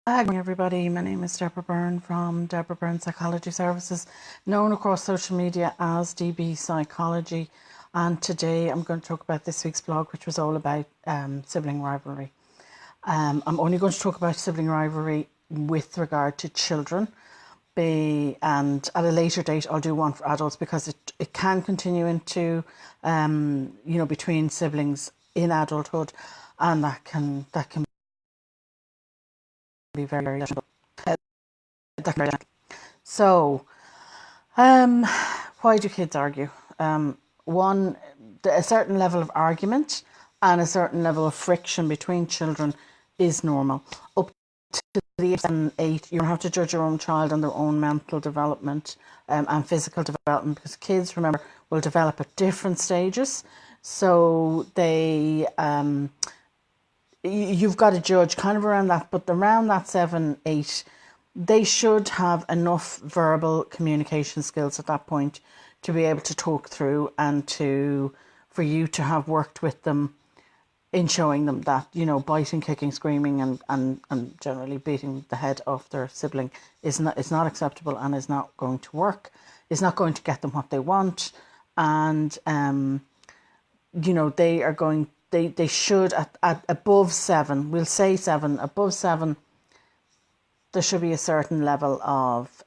Hi, good morning, everybody. My name is Deborah Byrne from Dbpsychology Services, known across social media as Dbpsychology. And today I'm going to talk about this week's blog, which was all about sibling rivalry. I'm only going to talk about sibling rivalry with regard to children. And at a later date, I'll do one for adults because it can continue into, between siblings in adulthood, and that can be very difficult. So, why do kids argue? One, a certain level of argument and a certain level of friction between children is normal. Up to the age of 7, 8, you don't have to judge your own child on their own mental development and physical development, because kids, remember, will develop at different stages. So you've got to judge kind of around that, but around that 7, 8, they should have enough verbal communication skills at that point to be able to talk through and for you to have worked with them in showing them that, biting, kicking, screaming and generally beating the head off their sibling is not acceptable and is not going to work, is not going to get them what they want. And, they should at above 7, we'll say 7, above 7, there should be a certain level of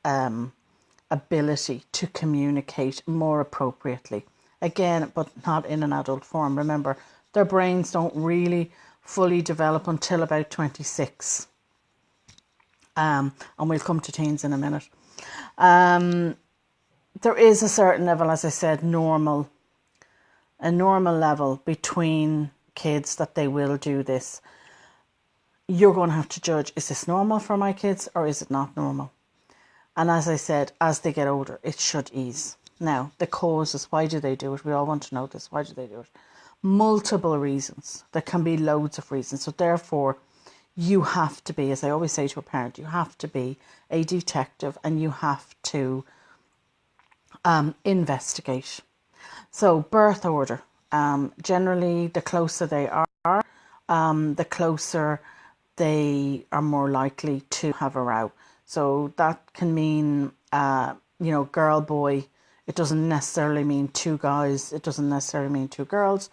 ability to communicate more appropriately. Again, but not in an adult form. Remember, their brains don't really fully develop until about 26. And we'll come to teens in a minute. There is a certain level, as I said, a normal level between kids that they will do this. You're going to have to judge, is this normal for my kids or is it not normal? And as I said, as they get older, it should ease. Now, the causes, why do they do it? We all want to know this. Why do they do it? Multiple reasons. There can be loads of reasons. So therefore, you have to be, as I always say to a parent, you have to be a detective and you have to investigate. So birth order. Generally, the closer they are, the closer they are more likely to have a row. So that can mean, girl, boy. It doesn't necessarily mean two guys. It doesn't necessarily mean two girls.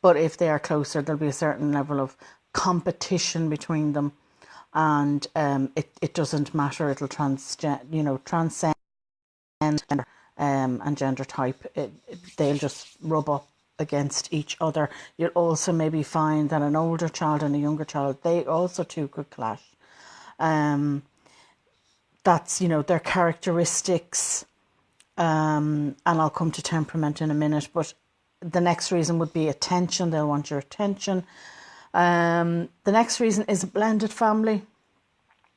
But if they are closer, there'll be a certain level of competition between them. And it doesn't matter. It'll transcend gender, and gender type. They'll just rub up against each other. You'll also maybe find that an older child and a younger child, they also too could clash. That's, their characteristics. And I'll come to temperament in a minute, but the next reason would be attention. They'll want your attention. The next reason is a blended family.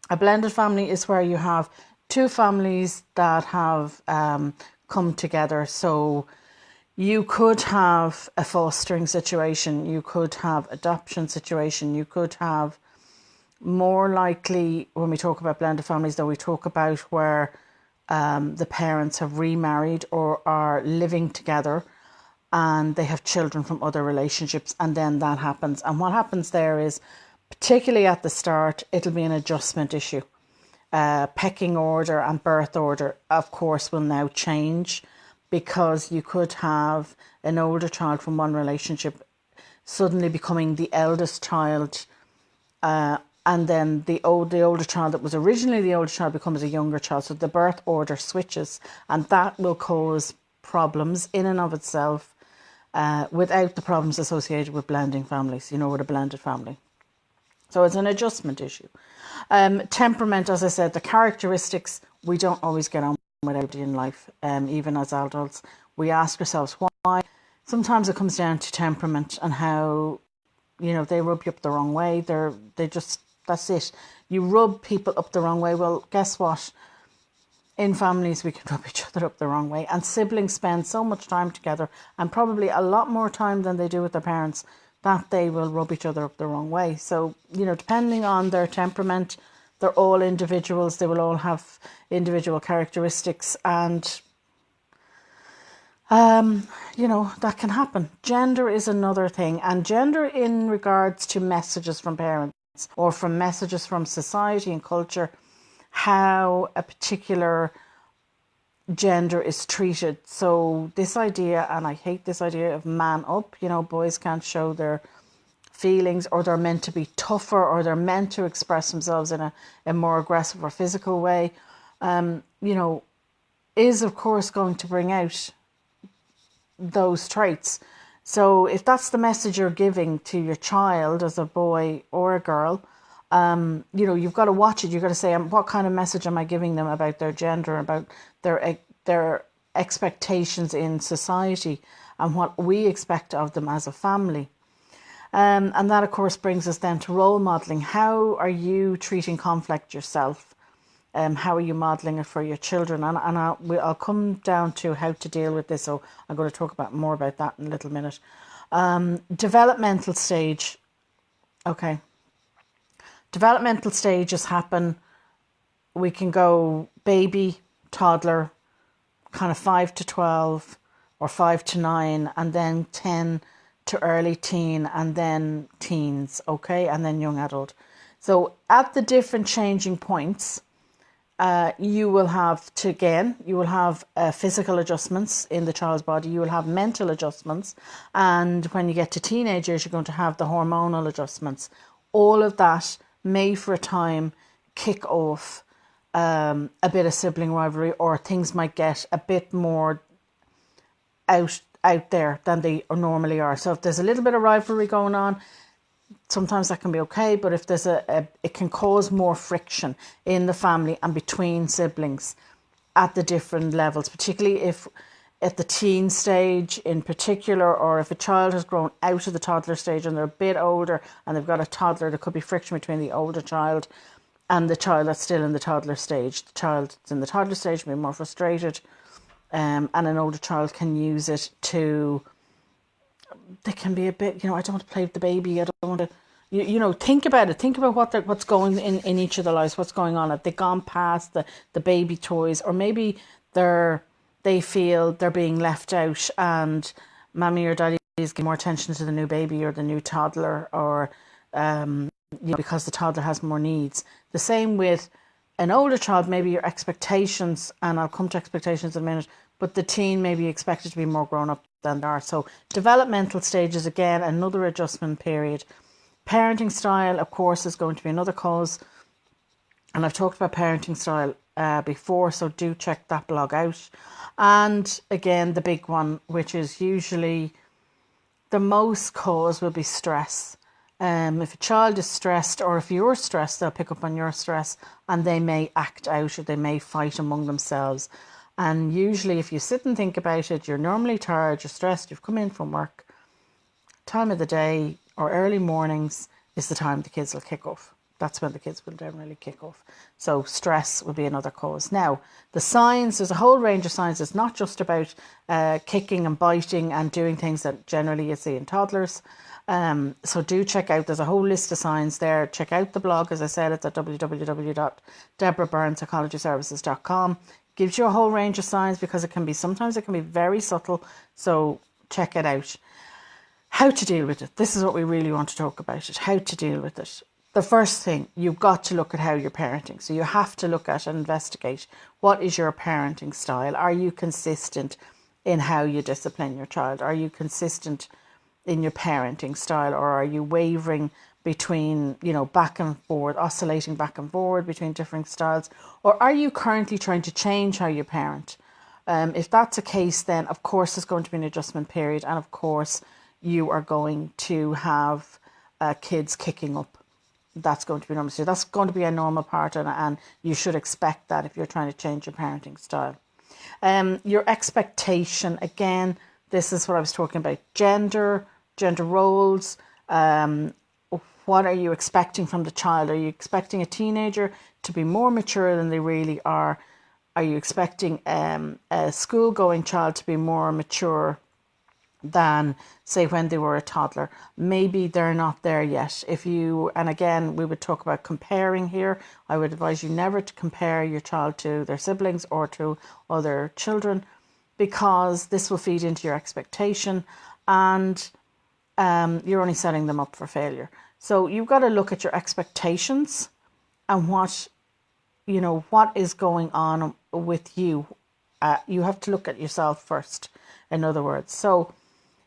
A blended family is where you have two families that have come together. So you could have a fostering situation, you could have adoption situation, you could have, more likely when we talk about blended families, though, we talk about where the parents have remarried or are living together and they have children from other relationships, and then that happens. And what happens there is, particularly at the start, it'll be an adjustment issue. Pecking order and birth order, of course, will now change, because you could have an older child from one relationship suddenly becoming the eldest child, and then the older child that was originally the older child becomes a younger child. So the birth order switches, and that will cause problems in and of itself, without the problems associated with blending families, with a blended family. So it's an adjustment issue. Temperament, as I said, the characteristics, we don't always get on with everybody in life. Even as adults, we ask ourselves why. Sometimes it comes down to temperament and how, they rub you up the wrong way. That's it. You rub people up the wrong way. Well, guess what? In families, we can rub each other up the wrong way. And siblings spend so much time together, and probably a lot more time than they do with their parents, that they will rub each other up the wrong way. So, depending on their temperament, they're all individuals. They will all have individual characteristics, and, that can happen. Gender is another thing. And gender in regards to messages from parents. or from messages from society and culture how a particular gender is treated. So this idea, and I hate this idea of man up, boys can't show their feelings, or they're meant to be tougher, or they're meant to express themselves in a more aggressive or physical way, is of course going to bring out those traits. So if that's the message you're giving to your child as a boy or a girl, you've got to watch it. You've got to say, what kind of message am I giving them about their gender, about their expectations in society, and what we expect of them as a family. And that, of course, brings us then to role modelling. How are you treating conflict yourself? How are you modelling it for your children? And I'll come down to how to deal with this. So I'm going to talk more about that in a little minute. Developmental stage. Okay. Developmental stages happen. We can go baby, toddler, kind of 5 to 12 or 5 to 9, and then 10 to early teen, and then teens, okay, and then young adult. So at the different changing points, you will have physical adjustments in the child's body, you will have mental adjustments, and when you get to teenagers, you're going to have the hormonal adjustments. All of that may for a time kick off a bit of sibling rivalry, or things might get a bit more out there than they normally are. So if there's a little bit of rivalry going on, sometimes that can be okay, but if there's it can cause more friction in the family and between siblings at the different levels, particularly if at the teen stage in particular, or if a child has grown out of the toddler stage and they're a bit older and they've got a toddler, there could be friction between the older child and the child that's still in the toddler stage. The child that's in the toddler stage may be more frustrated, and an older child can use it to, they can be a bit, I don't want to play with the baby, I don't want to, think about it. Think about what's going in each of their lives, what's going on. Have they gone past the baby toys, or maybe they feel they're being left out and mommy or daddy is giving more attention to the new baby or the new toddler, or, because the toddler has more needs. The same with an older child, maybe your expectations, and I'll come to expectations in a minute, but the teen may be expected to be more grown up than they are. So developmental stages, again, another adjustment period. Parenting style, of course, is going to be another cause. And I've talked about parenting style before, so do check that blog out. And again, the big one, which is usually the most cause, will be stress. If a child is stressed, or if you're stressed, they'll pick up on your stress and they may act out, or they may fight among themselves. And usually if you sit and think about it, you're normally tired, you're stressed, you've come in from work. Time of the day or early mornings is the time the kids will kick off. That's when the kids will generally kick off. So stress would be another cause. Now, the signs, there's a whole range of signs. It's not just about kicking and biting and doing things that generally you see in toddlers. So do check out, there's a whole list of signs there. Check out the blog, as I said, it's at www.dbpsychologyservices.com. Gives you a whole range of signs, because sometimes it can be very subtle. So check it out. How to deal with it. This is what we really want to talk about, how to deal with it. The first thing, you've got to look at how you're parenting. So you have to look at and investigate, what is your parenting style? Are you consistent in how you discipline your child? Are you consistent in your parenting style, or are you wavering between, back and forward, oscillating back and forward between different styles? Or are you currently trying to change how you parent? If that's a case, then of course there's going to be an adjustment period, and of course you are going to have kids kicking up. That's going to be normal. So that's going to be a normal part, and you should expect that if you're trying to change your parenting style. Your expectation, again, this is what I was talking about. Gender roles. What are you expecting from the child? Are you expecting a teenager to be more mature than they really are? Are you expecting a school-going child to be more mature than, say, when they were a toddler? Maybe they're not there yet. And again, we would talk about comparing here. I would advise you never to compare your child to their siblings or to other children, because this will feed into your expectation, and you're only setting them up for failure. So you've got to look at your expectations and what is going on with you. You have to look at yourself first, in other words. So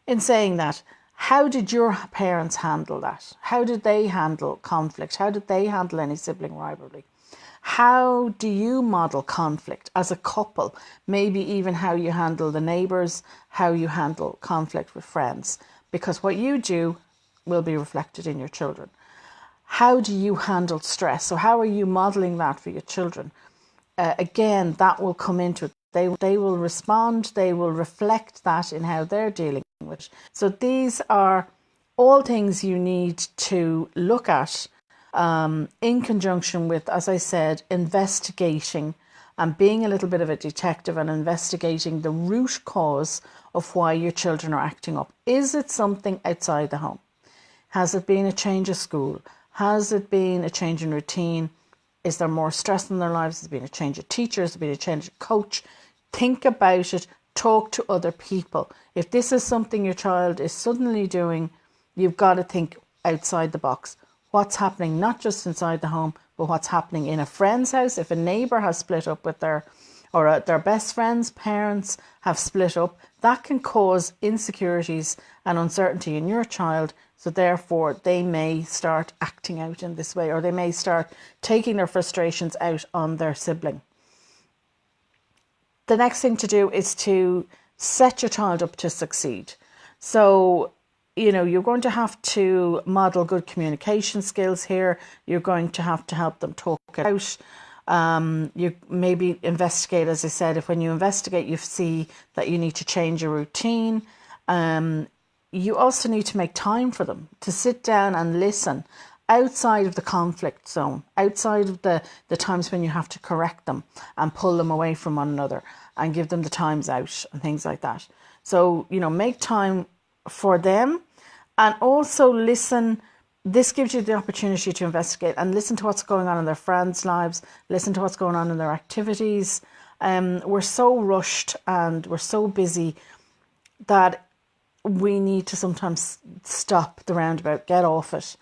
in saying that, how did your parents handle that? How did they handle conflict? How did they handle any sibling rivalry? How do you model conflict as a couple? Maybe even how you handle the neighbours, how you handle conflict with friends. Because what you do will be reflected in your children. How do you handle stress? So how are you modelling that for your children? Again, that will come into it. They will respond, they will reflect that in how they're dealing with it. So these are all things you need to look at in conjunction with, as I said, investigating and being a little bit of a detective and investigating the root cause of why your children are acting up. Is it something outside the home? Has it been a change of school? Has it been a change in routine? Is there more stress in their lives? Has it been a change of teachers? Has it been a change of coach? Think about it. Talk to other people. If this is something your child is suddenly doing, you've got to think outside the box. What's happening not just inside the home, but what's happening in a friend's house? If a neighbour has split up with their best friend's parents have split up, that can cause insecurities and uncertainty in your child. So therefore, they may start acting out in this way, or they may start taking their frustrations out on their sibling. The next thing to do is to set your child up to succeed. So, you're going to have to model good communication skills here. You're going to have to help them talk it out. You maybe investigate, as I said, if when you investigate, you see that you need to change your routine. You also need to make time for them to sit down and listen outside of the conflict zone, outside of the times when you have to correct them and pull them away from one another and give them the times out and things like that. So, make time for them and also listen. This gives you the opportunity to investigate and listen to what's going on in their friends' lives, listen to what's going on in their activities. We're so rushed and we're so busy that we need to sometimes stop the roundabout, get off it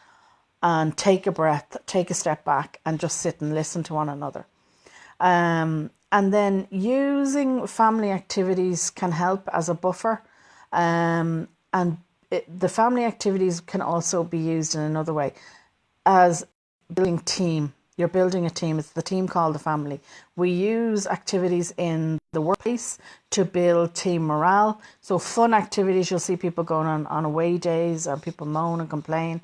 and take a breath, take a step back and just sit and listen to one another. And then using family activities can help as a buffer. The family activities can also be used in another way as building team. You're building a team. It's the team called the family. We use activities in the workplace to build team morale. So fun activities, you'll see people going on away days and people moan and complain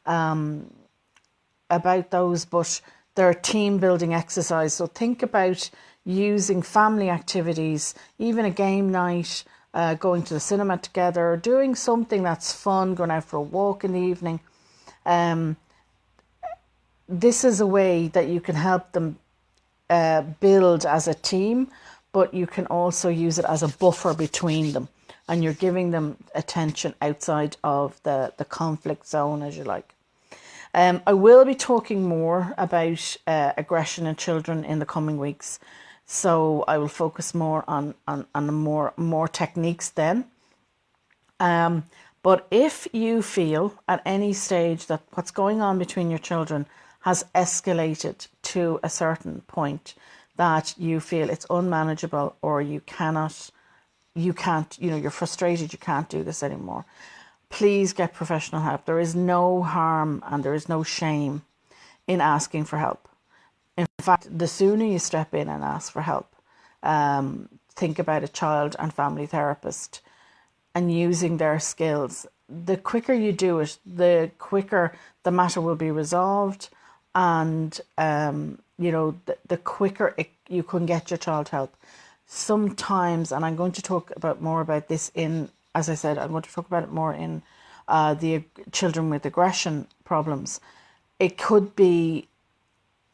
about those, but they're a team building exercise. So think about using family activities, even a game night, going to the cinema together, doing something that's fun, going out for a walk in the evening. This is a way that you can help them build as a team, but you can also use it as a buffer between them. And you're giving them attention outside of the conflict zone, as you like. I will be talking more about aggression in children in the coming weeks. So I will focus more on more techniques then. But if you feel at any stage that what's going on between your children has escalated to a certain point, that you feel it's unmanageable or you're frustrated, you can't do this anymore, please get professional help. There is no harm and there is no shame in asking for help. In fact, the sooner you step in and ask for help, think about a child and family therapist and using their skills. The quicker you do it, the quicker the matter will be resolved, and the quicker you can get your child help. Sometimes, and I'm going to talk more about this as I said, I'm going to talk about it more in the children with aggression problems. It could be,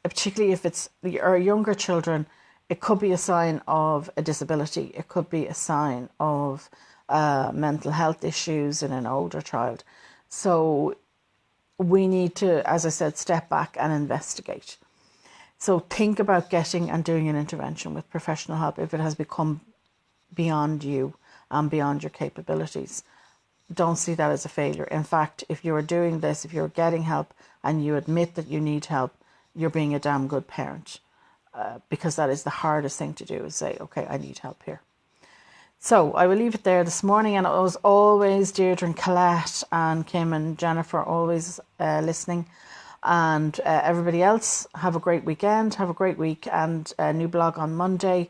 particularly if it's your younger children, it could be a sign of a disability. It could be a sign of mental health issues in an older child. So we need to, as I said, step back and investigate. So think about getting and doing an intervention with professional help if it has become beyond you and beyond your capabilities. don't see that as a failure. In fact, if you're doing this, if you're getting help and you admit that you need help, you're being a damn good parent, because that is the hardest thing to do, is say, okay, I need help here. So I will leave it there this morning, and it was always Deirdre and Colette and Kim and Jennifer always listening, and everybody else, have a great weekend, have a great week, and a new blog on Monday,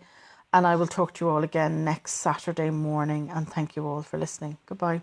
and I will talk to you all again next Saturday morning, and thank you all for listening. Goodbye.